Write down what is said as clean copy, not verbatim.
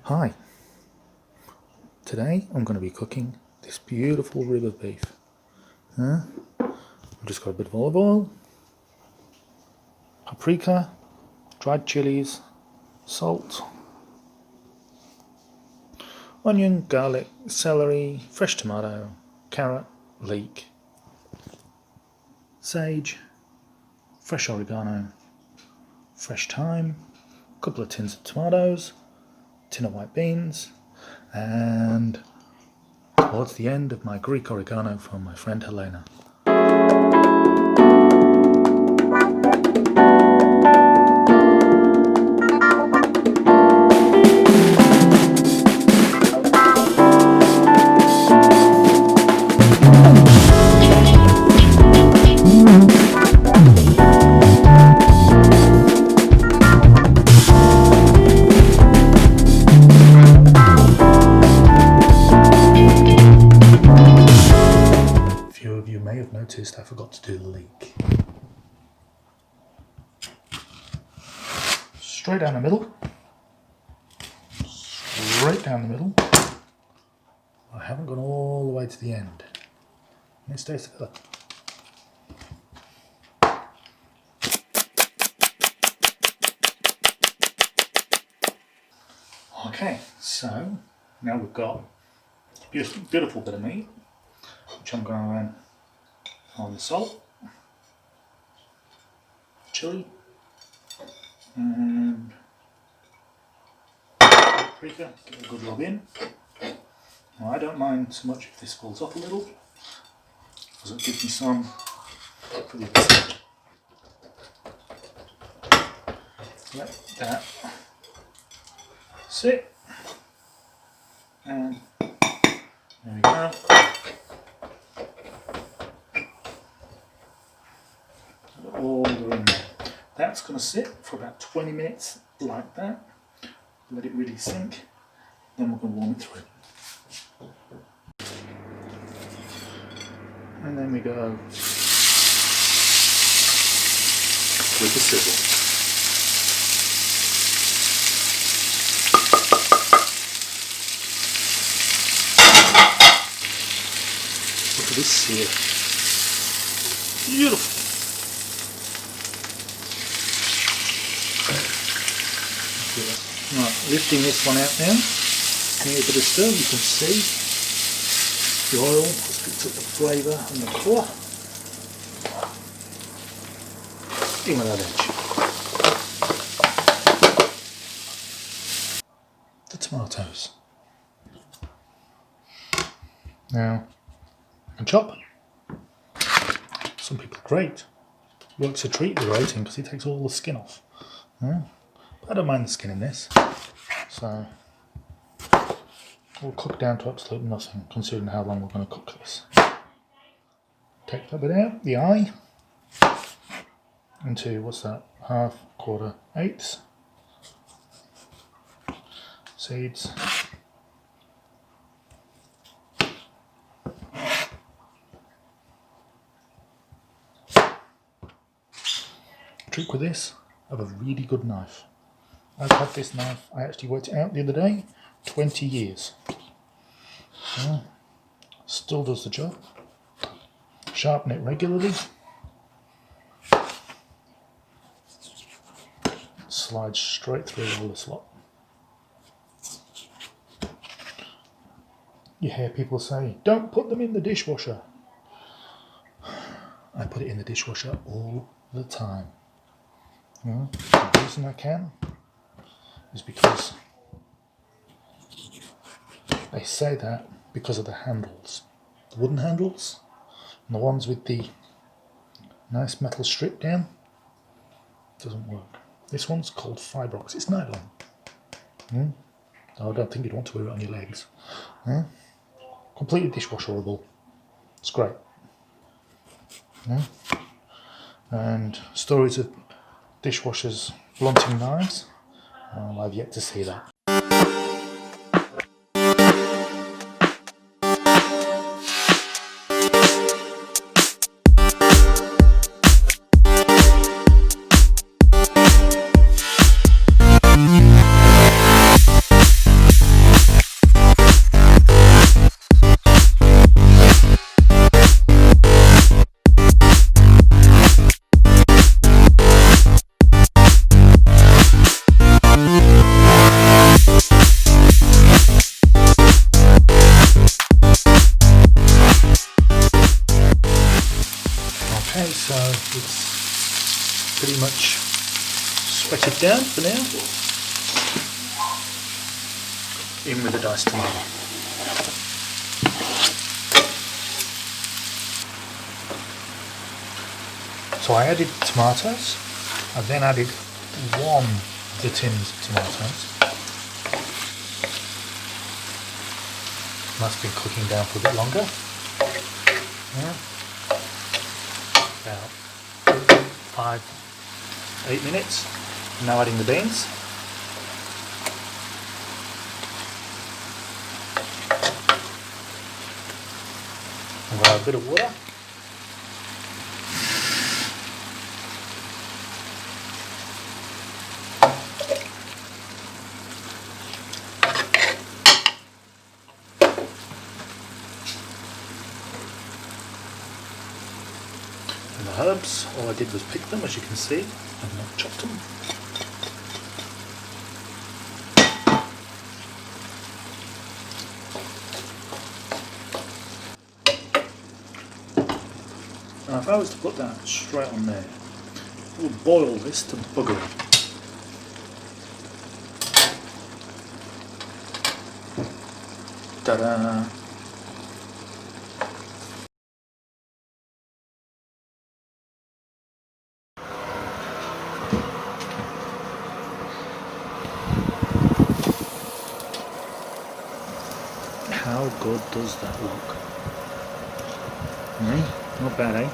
Hi, today I'm going to be cooking this beautiful rib of beef. I've just got a bit of olive oil, paprika, dried chilies, salt, onion, garlic, celery, fresh tomato, carrot, leek, sage, fresh oregano, fresh thyme, a couple of tins of tomatoes, tin of white beans, and towards the end of my Greek oregano from my friend Helena. You may have noticed I forgot to do the leek. Straight down the middle. Straight down the middle. I haven't gone all the way to the end. And it stays together. Okay, so now we've got a beautiful bit of meat, which I'm going to on the salt, chili, and paprika. Give it a good rub in. Now, I don't mind so much if this falls off a little, because it gives me some for the other side. Let that sit, and there we go. All go in there. That's going to sit for about 20 minutes like that. Let it really sink. Then we're going to warm it through. And then we go with the sizzle. Look at this sear. Beautiful. Right, lifting this one out now, give it a bit of stir. You can see the oil has picked up the flavour and the colour. Even that edge. The tomatoes. Now, I can chop. Some people grate. Works a treat with grating because it takes all the skin off. I don't mind the skin in this, so we'll cook down to absolutely nothing considering how long we're going to cook this. Take that bit out, the eye, into, what's that, half, quarter, eighths, seeds, trick with this, have a really good knife. I've had this knife, I actually worked it out the other day, 20 years. Still does the job. Sharpen it regularly. Slide straight through all this lot. You hear people say, don't put them in the dishwasher. I put it in the dishwasher all the time. The reason I can is because they say that because of the handles, the wooden handles, and the ones with the nice metal strip down, doesn't work. This one's called Fibrox, it's nylon. I don't think you'd want to wear it on your legs. Completely dishwasherable, it's great. And stories of dishwashers blunting knives, I've yet to see that. Okay, so it's pretty much sweated down for now. In with the diced tomato. So I added tomatoes. I then added one of the tins of tomatoes. That's been cooking down for a bit longer. Yeah. About 5-8 minutes. Now adding the beans. I'm going to add a bit of water. And the herbs, all I did was pick them, as you can see, and not chopped them. Now if I was to put that straight on there, it would boil this to buggery. Ta-da! How good does that look? Not bad, eh?